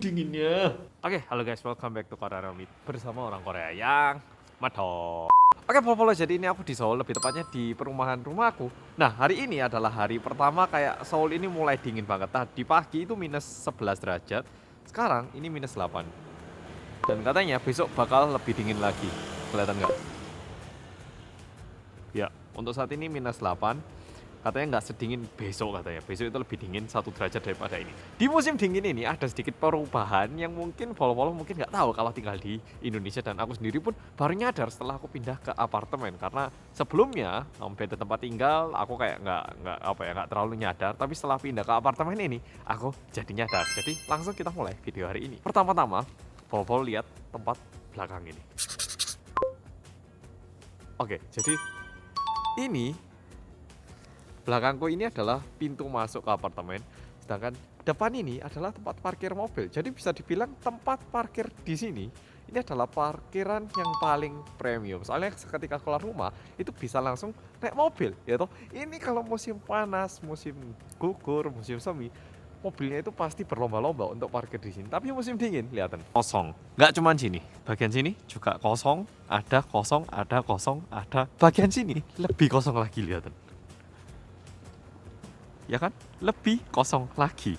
dinginnya. Oke, halo guys, welcome back to Korea Ramit bersama orang Korea yang madok. Oke, Polo, jadi ini aku di Seoul, lebih tepatnya di perumahan rumahku. Nah, hari ini adalah hari pertama kayak Seoul ini mulai dingin banget. Tadi pagi itu minus 11 derajat, sekarang ini minus 8. Dan katanya besok bakal lebih dingin lagi. Kelihatan nggak? Ya, untuk saat ini minus 8. Katanya nggak sedingin besok katanya. Besok itu lebih dingin 1 derajat daripada ini. Di musim dingin ini ada sedikit perubahan yang mungkin Polo mungkin nggak tahu kalau tinggal di Indonesia, dan aku sendiri pun baru nyadar setelah aku pindah ke apartemen, karena sebelumnya beda tempat tinggal aku kayak nggak terlalu nyadar, tapi setelah pindah ke apartemen ini aku jadi nyadar. Jadi langsung kita mulai video hari ini. Pertama-tama Polo lihat tempat belakang ini. Oke, jadi ini belakangku ini adalah pintu masuk ke apartemen, sedangkan depan ini adalah tempat parkir mobil. Jadi bisa dibilang tempat parkir di sini ini adalah parkiran yang paling premium. Soalnya ketika keluar rumah itu bisa langsung naik mobil, ya toh. Ini kalau musim panas, musim gugur, musim semi, mobilnya itu pasti berlomba-lomba untuk parkir di sini. Tapi musim dingin, kelihatan kosong. Nggak cuma sini, bagian sini juga kosong, ada kosong, ada kosong, ada. Bagian sini lebih kosong lagi, kelihatan. Ya kan, lebih kosong lagi.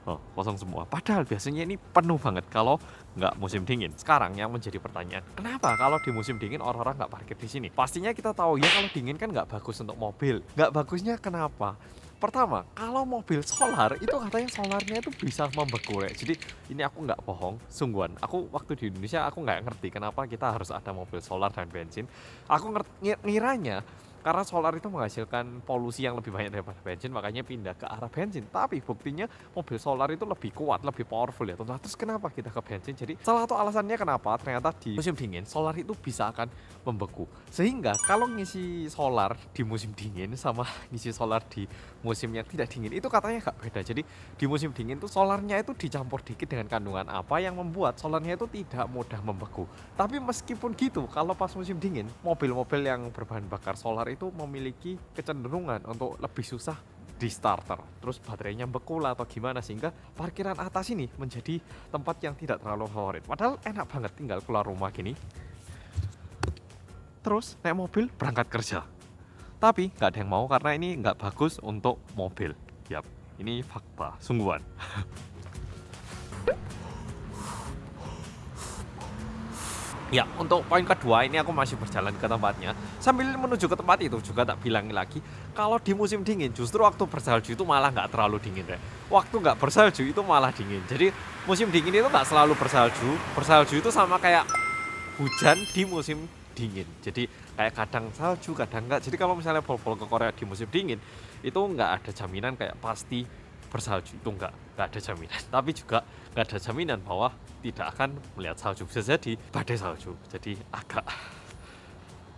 Oh, kosong semua. Padahal biasanya ini penuh banget kalau nggak musim dingin. Sekarang yang menjadi pertanyaan, kenapa kalau di musim dingin orang-orang nggak parkir di sini? Pastinya kita tahu ya, kalau dingin kan nggak bagus untuk mobil. Nggak bagusnya kenapa? Pertama, kalau mobil solar itu katanya solarnya itu bisa membeku. Jadi ini aku nggak bohong, sungguhan. Aku waktu di Indonesia aku nggak ngerti kenapa kita harus ada mobil solar dan bensin. Aku ngiranya karena solar itu menghasilkan polusi yang lebih banyak daripada bensin, makanya pindah ke arah bensin. Tapi buktinya mobil solar itu lebih kuat, lebih powerful ya. Terus kenapa kita ke bensin? Jadi salah satu alasannya kenapa ternyata di musim dingin solar itu bisa akan membeku. Sehingga kalau ngisi solar di musim dingin sama ngisi solar di musim yang tidak dingin itu katanya gak beda. Jadi di musim dingin tuh solarnya itu dicampur dikit dengan kandungan apa yang membuat solarnya itu tidak mudah membeku. Tapi meskipun gitu, kalau pas musim dingin, mobil-mobil yang berbahan bakar solar itu memiliki kecenderungan untuk lebih susah di starter, terus baterainya beku lah atau gimana, sehingga parkiran atas ini menjadi tempat yang tidak terlalu favorit. Padahal enak banget tinggal keluar rumah gini, terus naik mobil berangkat kerja. Tapi nggak ada yang mau karena ini nggak bagus untuk mobil. Yap, ini fakta sungguhan. Ya, untuk poin kedua ini aku masih berjalan ke tempatnya. Sambil menuju ke tempat itu juga tak bilang lagi, kalau di musim dingin justru waktu bersalju itu malah nggak terlalu dingin deh. Waktu nggak bersalju itu malah dingin. Jadi musim dingin itu nggak selalu bersalju. Bersalju itu sama kayak hujan di musim dingin. Jadi kayak kadang salju, kadang nggak. Jadi kalau misalnya bol-bol ke Korea di musim dingin, itu nggak ada jaminan kayak pasti bersalju, itu nggak ada jaminan. Tapi juga nggak ada jaminan bahwa tidak akan melihat salju. Bisa jadi badai salju. Jadi agak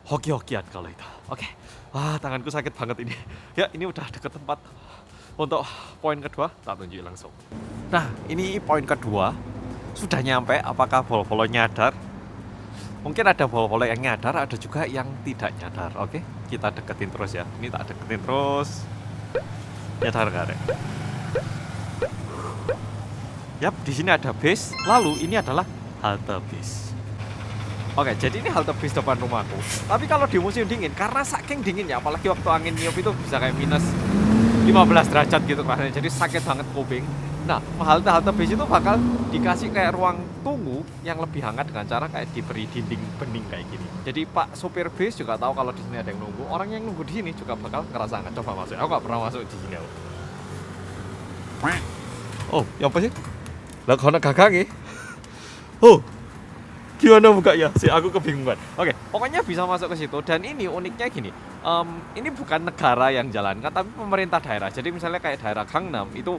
hoki-hokian kalau itu. Oke. Wah, tanganku sakit banget ini. Ya, ini udah deket tempat. Untuk poin kedua, tak tunjuk langsung. Nah, ini poin kedua. Sudah nyampe, apakah bol-bol nyadar? Mungkin ada bol-bol yang nyadar, ada juga yang tidak nyadar. Oke, kita deketin terus ya. Ini tak deketin terus. Nyadar gak, Rek? Yap, di sini ada bis. Lalu ini adalah halte bis. Oke, jadi ini halte bis depan rumahku. Tapi kalau di musim dingin, karena saking dinginnya, apalagi waktu angin niup itu bisa kayak minus 15 derajat gitu rasanya. Jadi sakit banget kuping. Nah, halte bis itu bakal dikasih kayak ruang tunggu yang lebih hangat dengan cara kayak diberi dinding bening kayak gini. Jadi Pak supir bis juga tahu kalau di sini ada yang nunggu. Orang yang nunggu di sini juga bakal ngerasa hangat. Coba masuk. Aku gak pernah masuk di sini. Oh, ya apa sih? Lah kono gagange. Oh. Gimana bukanya? Sih aku kebingungan. Oke, pokoknya bisa masuk ke situ, dan ini uniknya gini. Ini bukan negara yang jalankan tapi pemerintah daerah. Jadi misalnya kayak daerah Gangnam itu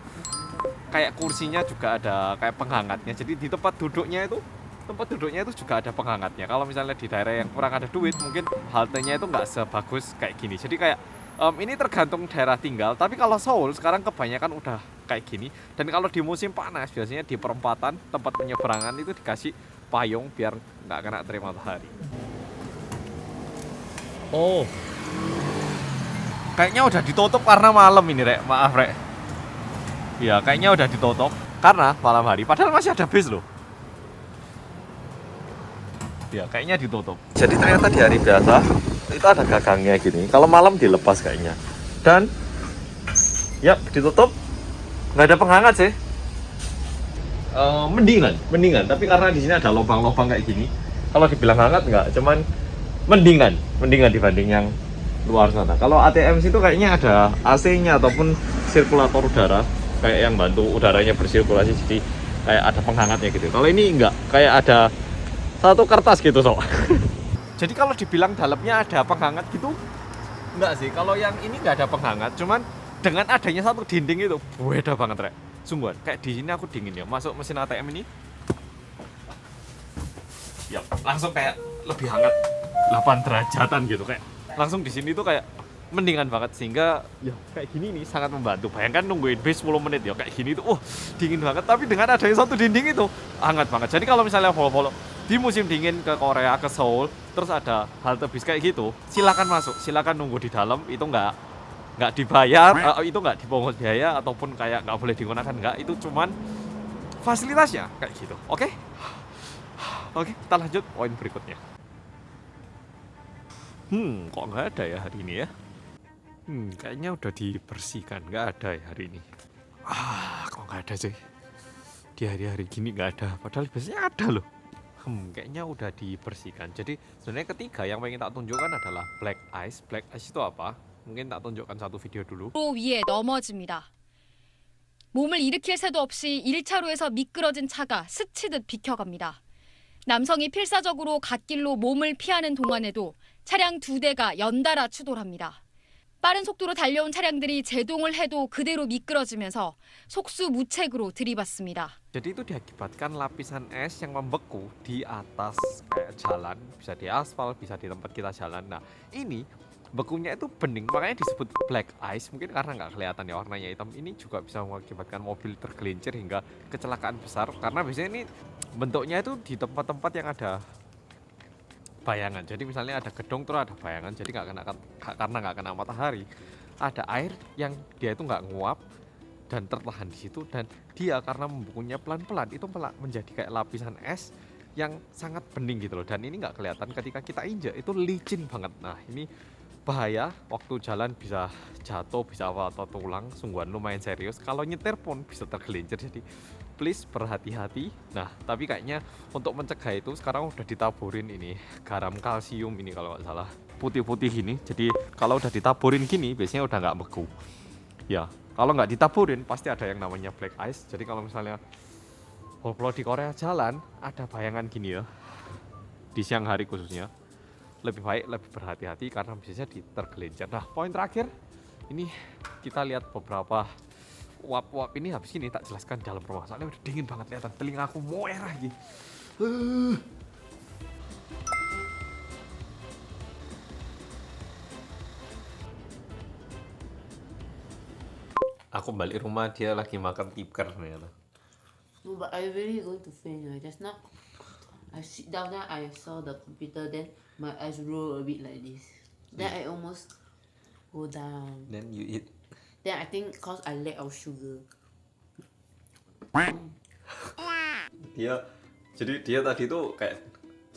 kayak kursinya juga ada kayak penghangatnya. Jadi di tempat duduknya itu juga ada penghangatnya. Kalau misalnya di daerah yang kurang ada duit, mungkin haltenya itu nggak sebagus kayak gini. Jadi kayak ini tergantung daerah tinggal. Tapi kalau Seoul sekarang kebanyakan udah kayak gini. Dan kalau di musim panas biasanya di perempatan tempat penyeberangan itu dikasih payung biar nggak kena terik matahari. Oh, kayaknya udah ditutup karena malam ini, Rek. Maaf, Rek. Ya, kayaknya udah ditutup. Karena malam hari, padahal masih ada bis loh. Ya kayaknya ditutup. Jadi ternyata di hari biasa itu ada gagangnya gini. Kalau malam dilepas kayaknya. Dan ya ditutup. Nggak ada penghangat sih. Mendingan. Tapi karena di sini ada lubang-lubang kayak gini, kalau dibilang hangat nggak, cuman mendingan dibanding yang luar sana. Kalau ATM itu kayaknya ada AC-nya ataupun sirkulator udara, kayak yang bantu udaranya bersirkulasi, jadi kayak ada penghangatnya gitu. Kalau ini enggak, kayak ada satu kertas gitu sok. Jadi kalau dibilang dalamnya ada penghangat gitu, enggak sih. Kalau yang ini nggak ada penghangat, cuman dengan adanya satu dinding itu beda banget, Rek. Sungguhan, kayak di sini aku dingin ya. Masuk mesin ATM ini, ya langsung kayak lebih hangat 8 derajatan gitu, kayak langsung di sini tuh kayak mendingan banget, sehingga ya kayak gini nih sangat membantu. Bayangkan nungguin bis 10 menit ya kayak gini tuh, dingin banget. Tapi dengan adanya satu dinding itu hangat banget. Jadi kalau misalnya follow di musim dingin ke Korea, ke Seoul, terus ada halte bis kayak gitu, silakan masuk, silakan nunggu di dalam. Itu nggak dibayar, itu nggak dipungut biaya ataupun kayak nggak boleh digunakan, nggak. Itu cuman fasilitasnya kayak gitu. Oke, kita lanjut poin berikutnya. Kok nggak ada ya hari ini ya? Kayaknya udah dibersihkan, nggak ada ya hari ini. Kok nggak ada sih? Di hari-hari gini nggak ada, padahal biasanya ada loh. Kayaknya udah dibersihkan. Jadi sebenarnya ketiga yang pengen tak tunjukkan adalah black ice. Black ice itu apa? Mungkin tak tunjukkan satu video dulu. 위에 넘어집니다. 몸을 일으킬 새도 없이 1차로에서 미끄러진 차가 스치듯 비켜갑니다. 남성이 필사적으로 갓길로 몸을 피하는 동안에도 차량 2대가 연달아 추돌합니다. 빠른 속도로 달려온 차량들이 제동을 해도 그대로 미끄러지면서 속수무책으로 들이받습니다. Jadi itu diakibatkan lapisan es yang membeku di atas kayak jalan, bisa di aspal, bisa di tempat kita jalan. Nah, ini bekunya itu bening, makanya disebut black ice. Mungkin karena nggak kelihatan ya warnanya hitam. Ini juga bisa mengakibatkan mobil tergelincir hingga kecelakaan besar. Karena biasanya ini bentuknya itu di tempat-tempat yang ada bayangan. Jadi misalnya ada gedung terus ada bayangan, jadi karena nggak kena matahari, ada air yang dia itu nggak nguap dan tertahan di situ, dan dia karena membukunya pelan-pelan itu menjadi kayak lapisan es yang sangat bening gitu loh. Dan ini nggak kelihatan ketika kita injak, itu licin banget. Nah ini bahaya, waktu jalan bisa jatuh, bisa patah tulang, sungguhan lumayan serius. Kalau nyetir pun bisa tergelincir, jadi please berhati-hati. Nah tapi kayaknya untuk mencegah itu sekarang udah ditaburin ini garam kalsium ini kalau nggak salah, putih-putih gini. Jadi kalau udah ditaburin gini biasanya udah nggak beku ya. Kalau nggak ditaburin pasti ada yang namanya black ice. Jadi kalau misalnya kalau di Korea jalan ada bayangan gini ya, di siang hari khususnya, lebih baik lebih berhati-hati karena biasanya tergelincir. Nah poin terakhir ini kita lihat beberapa uap-uap ini. Habis ini tak jelaskan dalam rumah soalnya udah dingin banget, kelihatan telinga aku merah gitu. Aku balik rumah dia lagi makan tipker ternyata. No, but I really going to faint. Just now, I sit down there, I saw the computer, then my eyes roll a bit like this. Then I almost go down. Then you eat. Then I think cause I lack of sugar.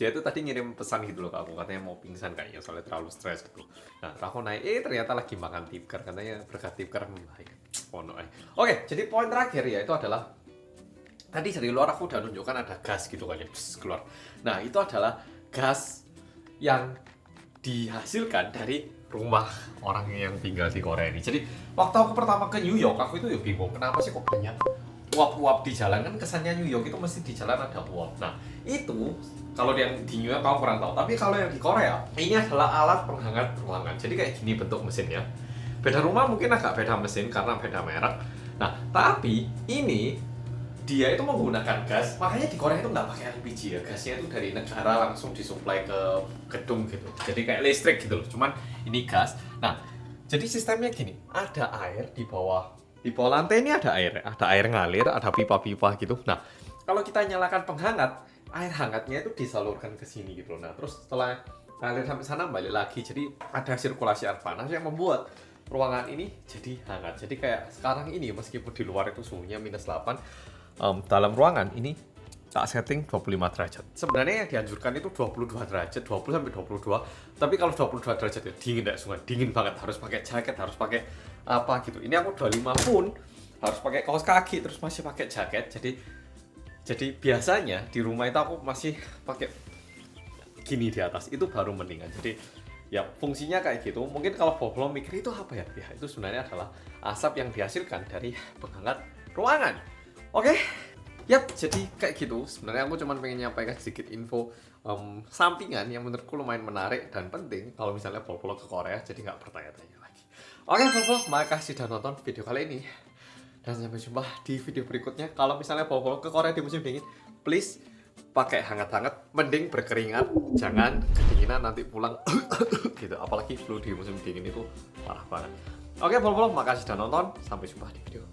Dia tadi ngirim pesan gitu loh ke aku, katanya mau pingsan kayaknya soalnya terlalu stres gitu. Nah aku naik, ternyata lagi makan tipker, katanya berkat tipker membaik. Oke, jadi poin terakhir ya itu adalah tadi dari luar aku udah nunjukkan ada gas gitu kan ya, keluar. Nah itu adalah gas yang dihasilkan dari rumah orang yang tinggal di Korea ini. Jadi waktu aku pertama ke New York, aku itu ya bingung kenapa sih kok banyak uap-uap di jalan. Kan kesannya New York itu mesti di jalan ada uap. Nah itu kalau yang di New York kamu kurang tahu, tapi kalau yang di Korea ini adalah alat penghangat ruangan. Jadi kayak gini bentuk mesinnya. Beda rumah mungkin agak beda mesin karena beda merek. Nah tapi ini dia itu menggunakan gas, makanya di Korea itu nggak pakai LPG ya, gasnya itu dari negara langsung disuplai ke gedung gitu, jadi kayak listrik gitu loh, cuman ini gas. Nah jadi sistemnya gini, ada air di bawah lantai ini, ada air ngalir, ada pipa-pipa gitu. Nah kalau kita nyalakan penghangat, air hangatnya itu disalurkan ke sini gitu loh. Nah terus setelah ngalir sampai sana balik lagi, jadi ada sirkulasi air panas yang membuat ruangan ini jadi hangat. Jadi kayak sekarang ini meskipun di luar itu suhunya -8, dalam ruangan ini tak setting 25 derajat. Sebenarnya yang dianjurkan itu 22 derajat, 20 sampai 22. Tapi kalau 22 derajat itu dingin deh, sungai dingin banget, harus pakai jaket, harus pakai apa gitu. Ini aku 25 pun harus pakai kaos kaki terus masih pakai jaket. Jadi biasanya di rumah itu aku masih pakai gini di atas, itu baru mendingan. Jadi ya fungsinya kayak gitu. Mungkin kalau Bobo mikir itu apa ya? Ya itu sebenarnya adalah asap yang dihasilkan dari penghangat ruangan. Oke. Yap, jadi kayak gitu. Sebenarnya aku cuma pengen nyampaikan sedikit info sampingan yang menurutku lumayan menarik dan penting kalau misalnya Bobo ke Korea, jadi nggak bertanya-tanya lagi. Oke, Bobo, makasih sudah nonton video kali ini. Dan sampai jumpa di video berikutnya. Kalau misalnya Bobo ke Korea di musim dingin, please pakai hangat-hangat, mending berkeringat, jangan kedinginan nanti pulang gitu. Apalagi flu di musim dingin itu parah banget. Oke, Bobo, makasih sudah nonton. Sampai jumpa di video